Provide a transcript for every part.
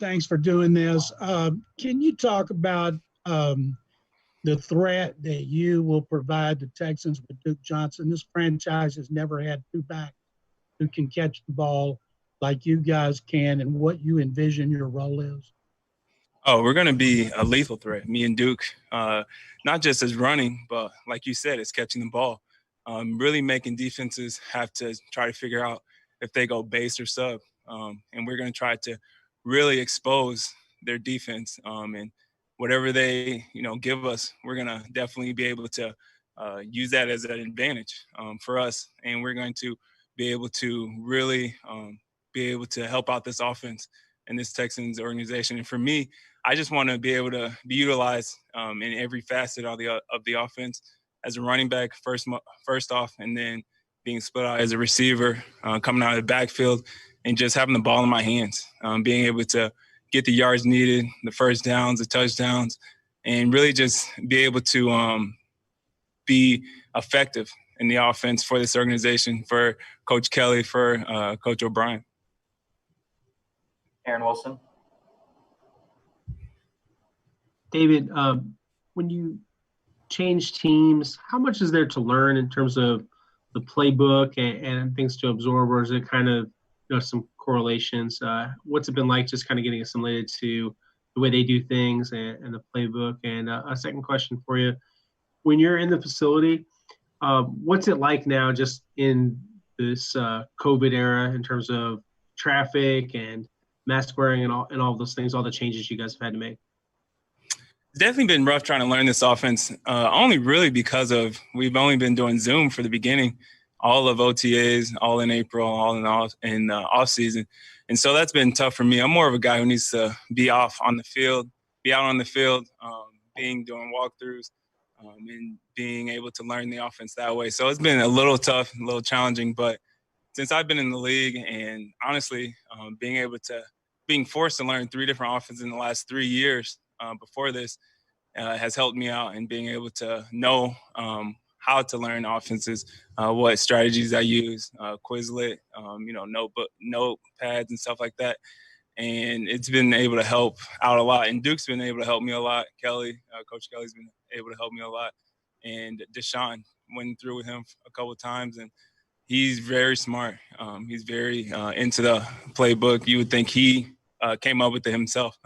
Thanks for doing this. Can you talk about the threat that you will provide the Texans with Duke Johnson? This franchise has never had two backs who can catch the ball like you guys can, and what you envision your role is. Oh, we're going to be a lethal threat, me and Duke, not just as running, but like you said, it's catching the ball. Really making defenses have to try to figure out if they go base or sub. And we're going to try to really expose their defense. And whatever they, give us, we're going to definitely be able to use that as an advantage for us. And we're going to be able to really be able to help out this offense and this Texans organization. And for me, I just want to be able to be utilized in every facet of the offense as a running back first off, and then being split out as a receiver, coming out of the backfield, and just having the ball in my hands, being able to get the yards needed, the first downs, the touchdowns, and really just be able to be effective in the offense for this organization, for Coach Kelly, for Coach O'Brien. Aaron Wilson. David, when you change teams, how much is there to learn in terms of the playbook and things to absorb, or is it kind of some correlations? What's it been like just kind of getting assimilated to the way they do things and the playbook? And a second question for you, when you're in the facility, what's it like now just in this COVID era in terms of traffic and mask wearing and all those things, all the changes you guys have had to make? It's definitely been rough trying to learn this offense, only really because we've only been doing Zoom for the beginning, all of OTAs, all in April, all in off season. And so that's been tough for me. I'm more of a guy who needs to be off on the field, be out on the field, doing walkthroughs, and being able to learn the offense that way. So it's been a little tough, a little challenging, but since I've been in the league and honestly being forced to learn 3 different offenses in the last 3 years before this has helped me out in being able to know how to learn offenses, what strategies I use, Quizlet, notepads and stuff like that. And it's been able to help out a lot. And Duke's been able to help me a lot. Coach Kelly's been able to help me a lot. And Deshaun, went through with him a couple of times, and he's very smart. He's very into the playbook. You would think he came up with it himself.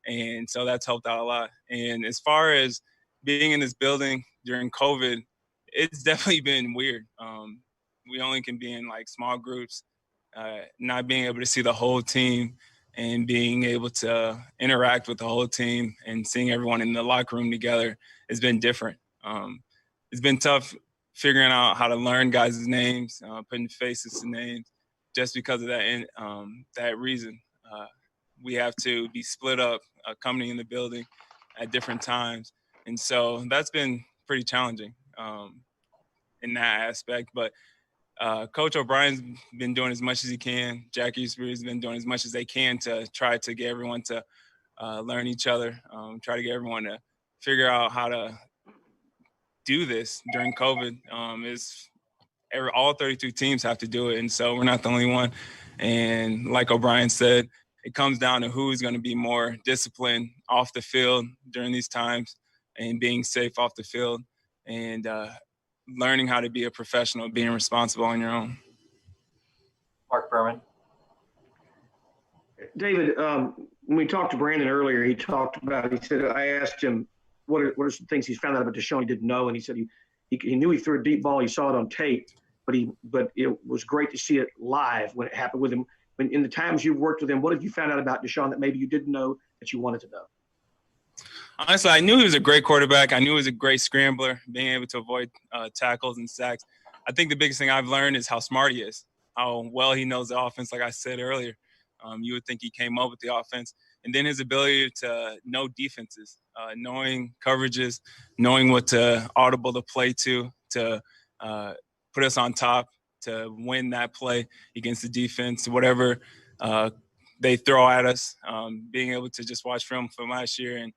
And so that's helped out a lot. And as far as being in this building during COVID, it's definitely been weird. We only can be in like small groups, not being able to see the whole team and being able to interact with the whole team and seeing everyone in the locker room together has been different. It's been tough figuring out how to learn guys' names, putting faces to names, just because of that reason. We have to be split up, coming in the building at different times. And so that's been pretty challenging in that aspect. But Coach O'Brien's been doing as much as he can. Jack Eastbury's been doing as much as they can to try to get everyone to learn each other, try to get everyone to figure out how to do this during COVID. All 32 teams have to do it, and so we're not the only one. And like O'Brien said, it comes down to who's going to be more disciplined off the field during these times and being safe off the field and learning how to be a professional, being responsible on your own. Mark Berman. David, when we talked to Brandon earlier, he said, I asked him, what are some things he's found out about Deshaun he didn't know? And he said he knew he threw a deep ball. He saw it on tape, but it was great to see it live when it happened with him. When in the times you've worked with him, what have you found out about Deshaun that maybe you didn't know that you wanted to know? Honestly, I knew he was a great quarterback. I knew he was a great scrambler, being able to avoid tackles and sacks. I think the biggest thing I've learned is how smart he is, how well he knows the offense, like I said earlier. You would think he came up with the offense. And then his ability to know defenses, knowing coverages, knowing what to audible the play to put us on top, to win that play against the defense, whatever they throw at us, being able to just watch film from last year and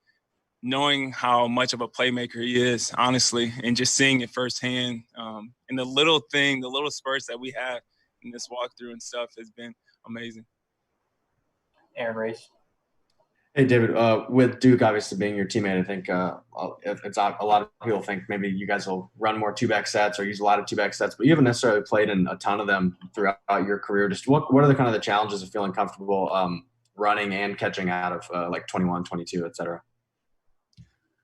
knowing how much of a playmaker he is, honestly, and just seeing it firsthand. And the little spurts that we have in this walkthrough and stuff has been amazing. Aaron Reese. Hey, David, with Duke obviously being your teammate, I think it's a lot of people think maybe you guys will run more two-back sets or use a lot of two-back sets, but you haven't necessarily played in a ton of them throughout your career. Just what are the kind of the challenges of feeling comfortable running and catching out of like 21, 22, et cetera?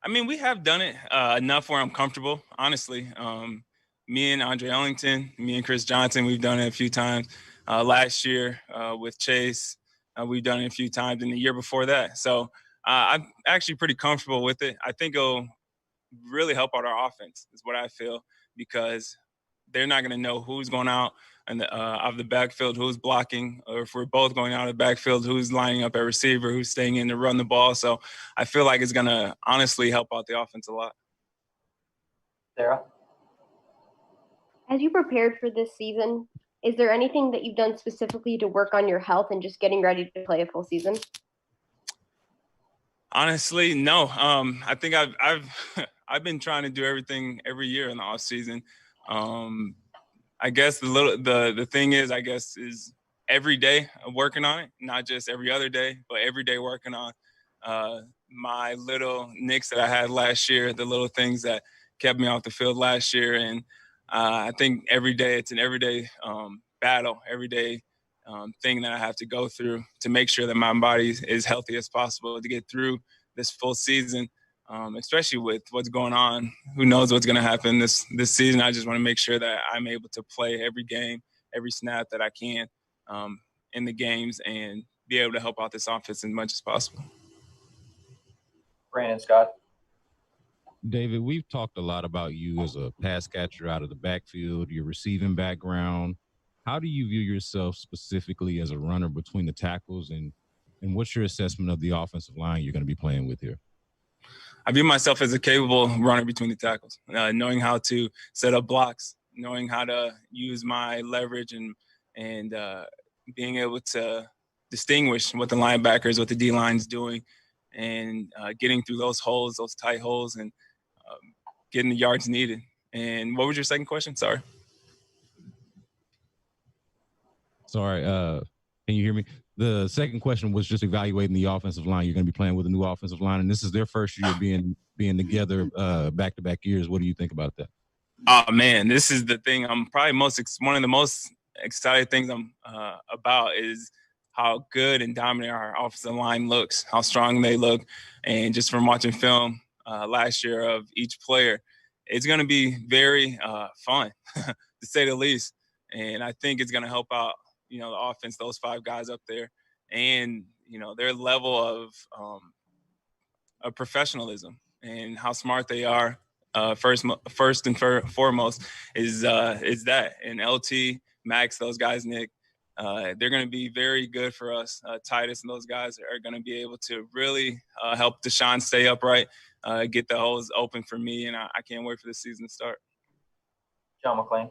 I mean, we have done it enough where I'm comfortable, honestly. Me and Andre Ellington, me and Chris Johnson, we've done it a few times. Last year with Chase, we've done it a few times, and the year before that. So I'm actually pretty comfortable with it. I think it'll really help out our offense is what I feel, because they're not going to know who's going out and of the backfield, who's blocking, or if we're both going out of the backfield, who's lining up at receiver, who's staying in to run the ball. So I feel like it's going to honestly help out the offense a lot. Sarah? As you prepared for this season, is there anything that you've done specifically to work on your health and just getting ready to play a full season? Honestly, no. I think I've been trying to do everything every year in the off season. I guess the thing is, I guess, is every day working on it, not just every other day, but every day working on my little nicks that I had last year, the little things that kept me off the field last year. And I think every day it's an everyday battle, everyday thing that I have to go through to make sure that my body is as healthy as possible to get through this full season, especially with what's going on. Who knows what's going to happen this season? I just want to make sure that I'm able to play every game, every snap that I can in the games, and be able to help out this offense as much as possible. Brandon Scott? David, we've talked a lot about you as a pass catcher out of the backfield, your receiving background. How do you view yourself specifically as a runner between the tackles, and what's your assessment of the offensive line you're going to be playing with here? I view myself as a capable runner between the tackles, knowing how to set up blocks, knowing how to use my leverage, and being able to distinguish what the linebackers, what the D-line's doing, and getting through those holes, those tight holes, and getting the yards needed. And what was your second question? Sorry, can you hear me? The second question was just evaluating the offensive line. You're going to be playing with a new offensive line, and this is their first year being together back-to-back years. What do you think about that? Oh, man, this is the thing I'm probably one of the most excited things I'm about is how good and dominant our offensive line looks, how strong they look. And just from watching film last year of each player, it's going to be very fun, to say the least. And I think it's going to help out, the offense, those five guys up there, and, their level of professionalism and how smart they are. First and foremost is that. And LT, Max, those guys, Nick, they're going to be very good for us. Titus and those guys are going to be able to really help Deshaun stay upright, get the holes open for me, and I can't wait for the season to start. John McClain?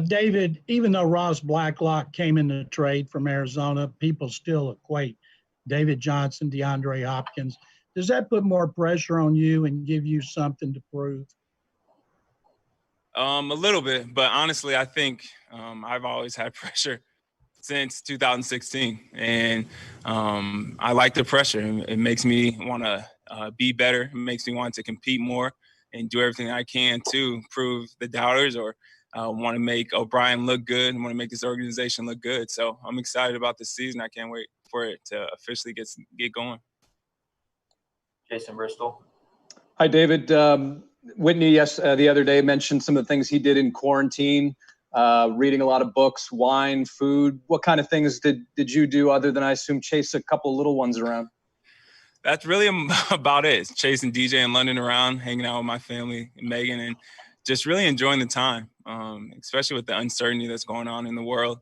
David, even though Ross Blacklock came in the trade from Arizona, people still equate David Johnson, DeAndre Hopkins. Does that put more pressure on you and give you something to prove? A little bit, but honestly, I think I've always had pressure since 2016, and I like the pressure. It makes me want to be better. It makes me want to compete more and do everything I can to prove the doubters, or want to make O'Brien look good and want to make this organization look good. So I'm excited about this season. I can't wait for it to officially get going. Jason Bristol? Hi, David. Whitney, the other day mentioned some of the things he did in quarantine, reading a lot of books, wine, food. What kind of things did you do other than, I assume, chase a couple of little ones around? That's really about it. It's chasing DJ in London around, hanging out with my family and Megan, and just really enjoying the time, especially with the uncertainty that's going on in the world.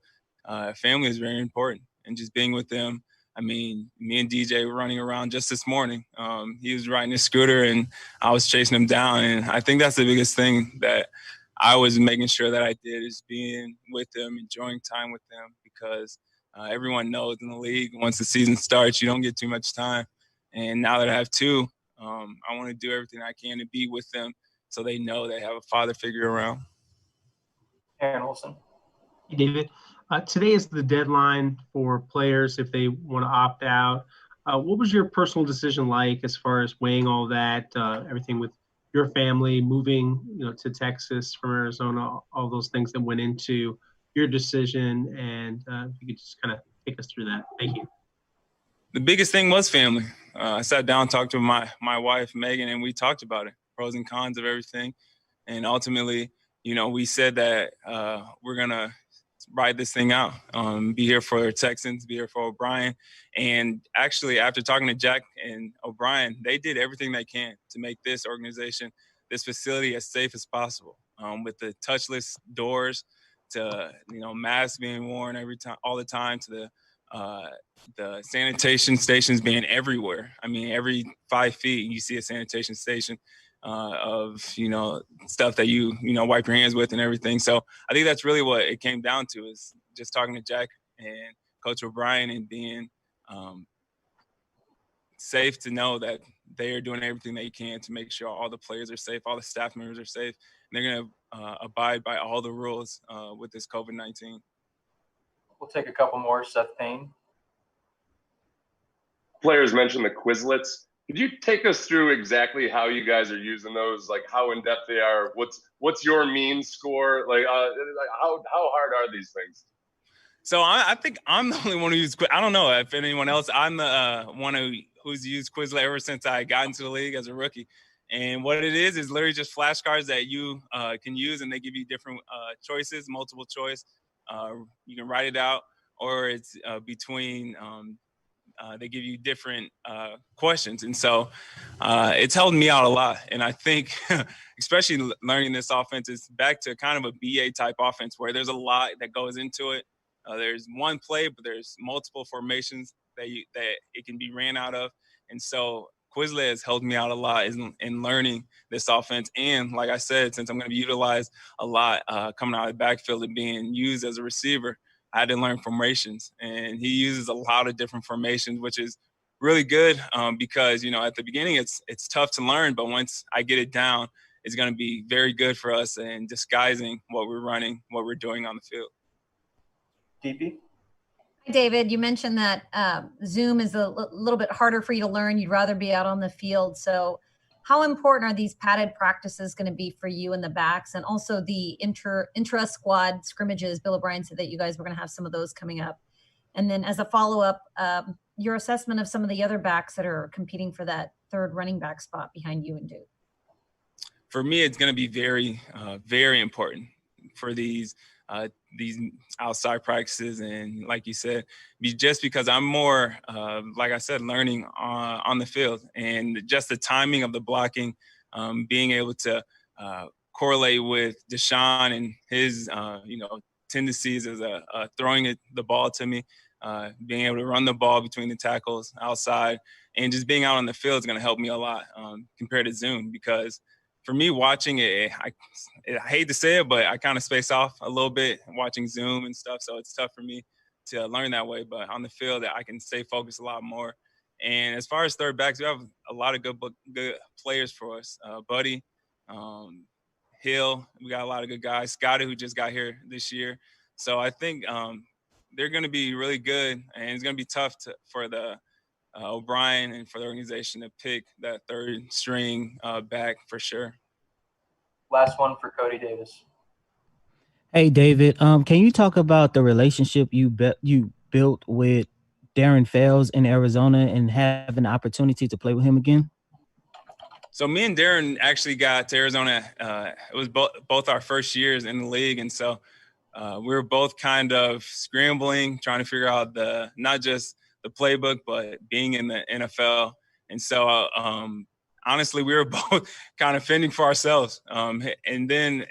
Family is very important, and just being with them. I mean, me and DJ were running around just this morning. He was riding his scooter, and I was chasing him down. And I think that's the biggest thing that I was making sure that I did, is being with them, enjoying time with them, because everyone knows in the league, once the season starts, you don't get too much time. And now that I have two, I want to do everything I can to be with them so they know they have a father figure around. Aaron Wilson? Hey, David. Today is the deadline for players if they want to opt out. What was your personal decision like as far as weighing all that, everything with your family, moving, to Texas from Arizona, all those things that went into your decision? And if you could just kind of take us through that. Thank you. The biggest thing was family. I sat down, talked to my wife, Megan, and we talked about it, pros and cons of everything. And ultimately, we said that we're going to ride this thing out, be here for Texans, be here for O'Brien. And actually, after talking to Jack and O'Brien, they did everything they can to make this organization, this facility as safe as possible, with the touchless doors to, masks being worn all the time, to the sanitation stations being everywhere. I mean, every 5 feet, you see a sanitation station of, stuff that you wipe your hands with and everything. So I think that's really what it came down to, is just talking to Jack and Coach O'Brien and being safe to know that they are doing everything they can to make sure all the players are safe, all the staff members are safe, and they're going to abide by all the rules with this COVID-19. We'll take a couple more. Seth Payne. Players mentioned the Quizlets. Could you take us through exactly how you guys are using those? Like how in depth they are? What's your mean score? Like how hard are these things? So I think I'm the only one who used. I don't know if anyone else. I'm the one who's used Quizlet ever since I got into the league as a rookie. And what it is literally just flashcards that you can use, and they give you different choices, multiple choice. You can write it out, or it's between. They give you different questions. And so it's helped me out a lot. And I think, especially learning this offense, is back to kind of a BA type offense where there's a lot that goes into it. There's one play, but there's multiple formations that it can be ran out of. And so Quizlet has helped me out a lot in learning this offense. And like I said, since I'm going to be utilized a lot coming out of the backfield and being used as a receiver, I had to learn formations. And he uses a lot of different formations, which is really good because, at the beginning it's tough to learn. But once I get it down, it's going to be very good for us in disguising what we're running, what we're doing on the field. DP? Hi, David. You mentioned that Zoom is a little bit harder for you to learn. You'd rather be out on the field. So how important are these padded practices going to be for you and the backs, and also the intra-squad scrimmages? Bill O'Brien said that you guys were going to have some of those coming up. And then as a follow-up, your assessment of some of the other backs that are competing for that third running back spot behind you and Duke. For me, it's going to be very, very important for these outside practices. And like you said, just because I'm more, like I said, learning on the field, and just the timing of the blocking, being able to correlate with Deshaun and his, tendencies as throwing the ball to me, being able to run the ball between the tackles outside, and just being out on the field is going to help me a lot compared to Zoom, because for me, watching it, I hate to say it, but I kind of space off a little bit watching Zoom and stuff. So it's tough for me to learn that way. But on the field, I can stay focused a lot more. And as far as third backs, we have a lot of good players for us. Buddy, Hill, we got a lot of good guys. Scotty, who just got here this year. So I think they're going to be really good, and it's going to be tough for the O'Brien and for the organization to pick that third string back for sure. Last one for Cody Davis. Hey, David, can you talk about the relationship you built with Darren Fells in Arizona and having the opportunity to play with him again? So me and Darren actually got to Arizona. It was both our first years in the league. And so we were both kind of scrambling, trying to figure out not just the playbook, but being in the NFL. And so honestly, we were both kind of fending for ourselves. And then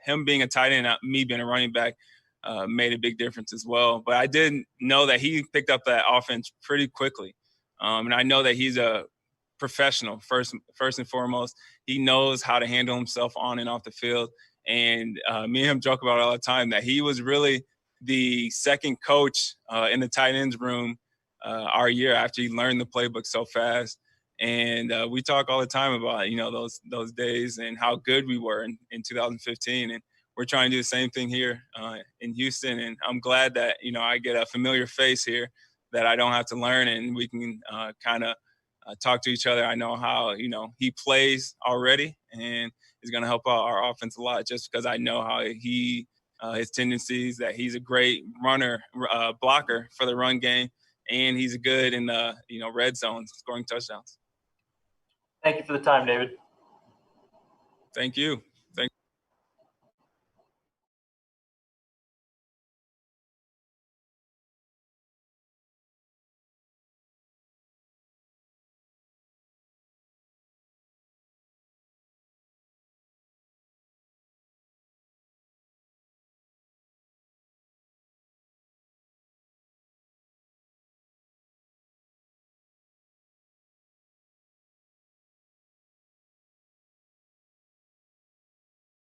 him being a tight end, me being a running back, made a big difference as well. But I did know that he picked up that offense pretty quickly. And I know that he's a professional, first and foremost. He knows how to handle himself on and off the field. And me and him joke about it all the time, that he was really the second coach in the tight ends room our year, after he learned the playbook so fast. And we talk all the time about, those days and how good we were in 2015. And we're trying to do the same thing here in Houston. And I'm glad that, I get a familiar face here that I don't have to learn, and we can kind of talk to each other. I know how, he plays already, and is going to help out our offense a lot just because I know how his tendencies, that he's a great runner, blocker for the run game, and he's good in the, red zone, scoring touchdowns. Thank you for the time, David. Thank you.